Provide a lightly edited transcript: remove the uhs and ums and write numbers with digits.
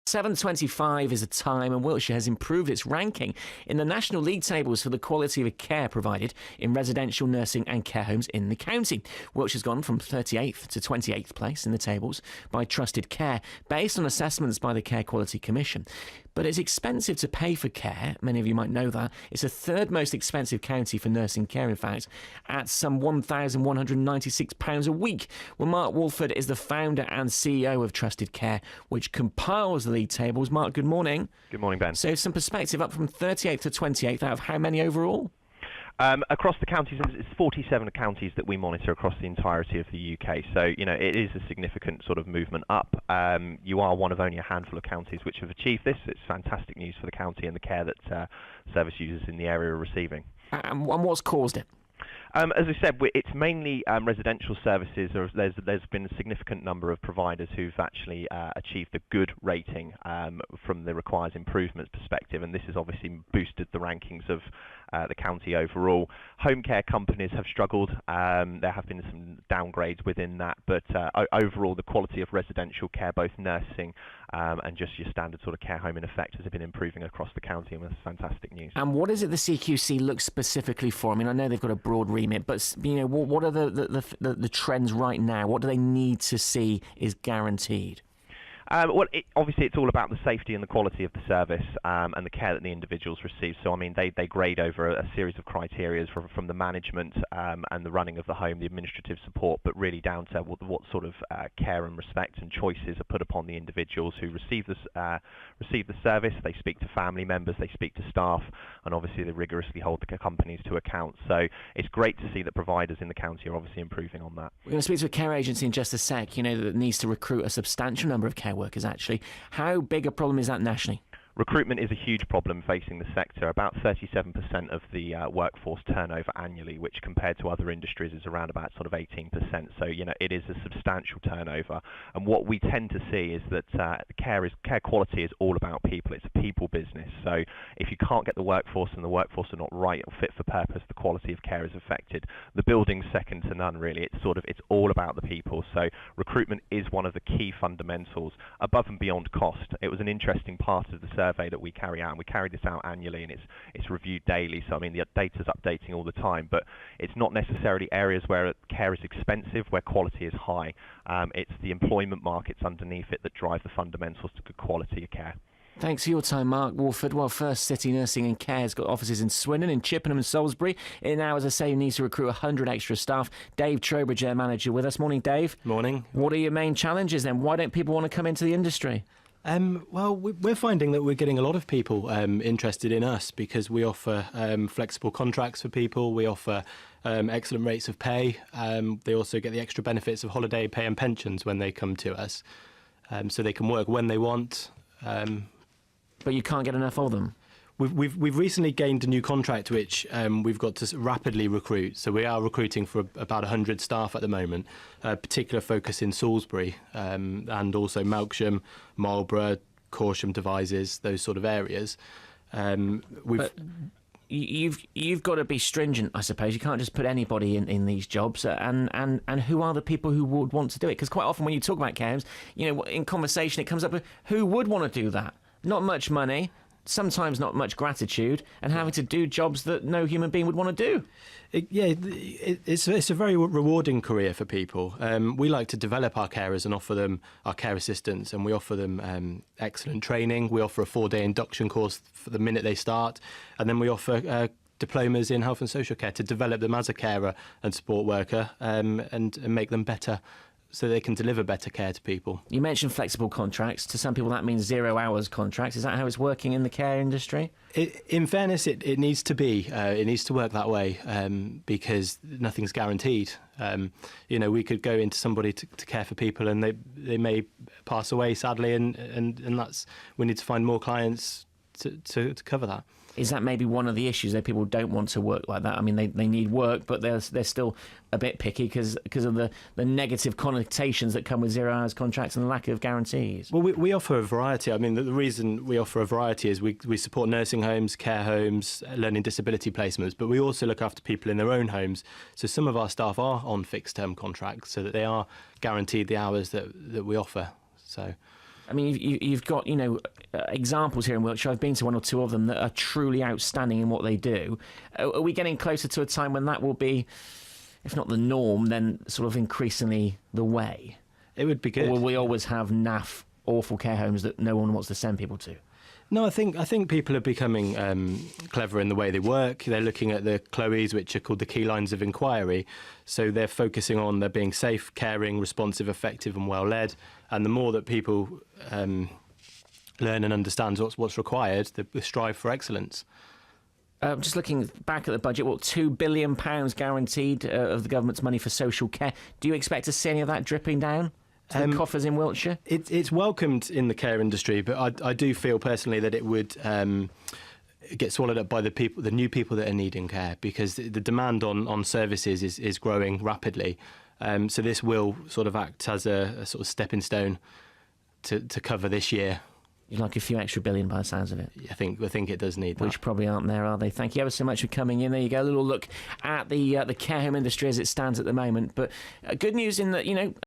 7:25 is the time, and Wiltshire has improved its ranking in the National League tables for the quality of care provided in residential nursing and care homes in the county. Wiltshire's gone from 38th to 28th place in the tables by Trusted Care, based on assessments by the Care Quality Commission. But it's expensive to pay for care. Many of you might know that. It's the third most expensive county for nursing care, in fact, at some £1,196 a week. Well, Mark Wolford is the founder and CEO of Trusted Care, which compiles the league tables. Mark, good morning. Good morning, Ben. So some perspective, up from 38th to 28th out of how many overall? Across the counties, it's 47 counties that we monitor across the entirety of the UK. So, it is a significant sort of movement up. You are one of only a handful of counties which have achieved this. It's fantastic news for the county and the care that service users in the area are receiving. And what's caused it? As I said, it's mainly residential services. There's been a significant number of providers who've actually achieved the good rating from the requires improvements perspective, and this has obviously boosted the rankings of the county overall. Home care companies have struggled. There have been some downgrades within that, but overall the quality of residential care, both nursing and just your standard sort of care home in effect, has been improving across the county, and that's fantastic news. And what is it the CQC looks specifically for? I mean, I know they've got a broad remit, but what are the trends right now? What do they need to see is guaranteed? Obviously, it's all about the safety and the quality of the service and the care that the individuals receive. So, I mean, they grade over a series of criteria from the management and the running of the home, the administrative support, but really down to what sort of care and respect and choices are put upon the individuals who receive the service. They speak to family members, they speak to staff, and obviously they rigorously hold the companies to account. So it's great to see that providers in the county are obviously improving on that. We're going to speak to a care agency in just a sec, that needs to recruit a substantial number of care workers, actually. How big a problem is that nationally? Recruitment is a huge problem facing the sector. About 37% of the workforce turnover annually, which compared to other industries is around about sort of 18%. So, it is a substantial turnover. And what we tend to see is that care quality is all about people. It's a people business. So if you can't get the workforce and the workforce are not right or fit for purpose, the quality of care is affected. The building's second to none, really. It's all about the people. So recruitment is one of the key fundamentals above and beyond cost. It was an interesting part of the survey that we carry out, and we carry this out annually, and it's reviewed daily. So, I mean, the data's updating all the time, but it's not necessarily areas where care is expensive, where quality is high. It's the employment markets underneath it that drive the fundamentals to good quality of care. Thanks for your time, Mark Wolford. Well, First City Nursing and Care has got offices in Swindon, in Chippenham and Salisbury. It now, as I say, needs to recruit 100 extra staff. Dave Trowbridge, their manager, with us. Morning, Dave. Morning. What are your main challenges then? Why don't people want to come into the industry? Well, we're finding that we're getting a lot of people interested in us because we offer flexible contracts for people. We offer excellent rates of pay. They also get the extra benefits of holiday pay and pensions when they come to us. So they can work when they want. But you can't get enough of them? We've recently gained a new contract which we've got to rapidly recruit. So we are recruiting for about 100 staff at the moment, particular focus in Salisbury and also Melksham, Marlborough, Corsham, Devizes, those sort of areas. But you've got to be stringent, I suppose. You can't just put anybody in these jobs. And who are the people who would want to do it? Because quite often when you talk about care homes, in conversation it comes up with who would want to do that? Not much money. Sometimes not much gratitude, and having to do jobs that no human being would want to do. It's a very rewarding career for people. We like to develop our carers and offer them our care assistants, and we offer them excellent training. We offer a 4-day induction course for the minute they start, and then we offer diplomas in health and social care to develop them as a carer and support worker and make them better, so they can deliver better care to people. You mentioned flexible contracts. To some people that means 0 hours contracts. Is that how it's working in the care industry? In fairness, it needs to be. It needs to work that way because nothing's guaranteed. We could go into somebody to care for people and they may pass away, sadly, and that's, we need to find more clients to cover that. Is that maybe one of the issues that people don't want to work like that? I mean, they need work, but they're still a bit picky because of the negative connotations that come with 0 hours contracts and the lack of guarantees. Well, we offer a variety. I mean, the reason we offer a variety is we support nursing homes, care homes, learning disability placements, but we also look after people in their own homes. So some of our staff are on fixed-term contracts so that they are guaranteed the hours that we offer. So. I mean, you've got, examples here in Wiltshire. I've been to one or two of them that are truly outstanding in what they do. Are we getting closer to a time when that will be, if not the norm, then sort of increasingly the way? It would be good. Or will we always have naff, awful care homes that no one wants to send people to? No, I think people are becoming clever in the way they work. They're looking at the CLOEs, which are called the key lines of inquiry. So they're focusing on there being safe, caring, responsive, effective and well-led. And the more that people learn and understand what's required, the strive for excellence. Just looking back at the budget, £2 billion guaranteed of the government's money for social care. Do you expect to see any of that dripping down to the coffers in Wiltshire? It's welcomed in the care industry, but I do feel personally that it would get swallowed up by the new people that are needing care, because the demand on services is growing rapidly. So this will sort of act as a sort of stepping stone to cover this year. You'd like a few extra billion by the sounds of it. I think it does need that. Which probably aren't there, are they? Thank you ever so much for coming in. There you go, a little look at the care home industry as it stands at the moment. But good news in that,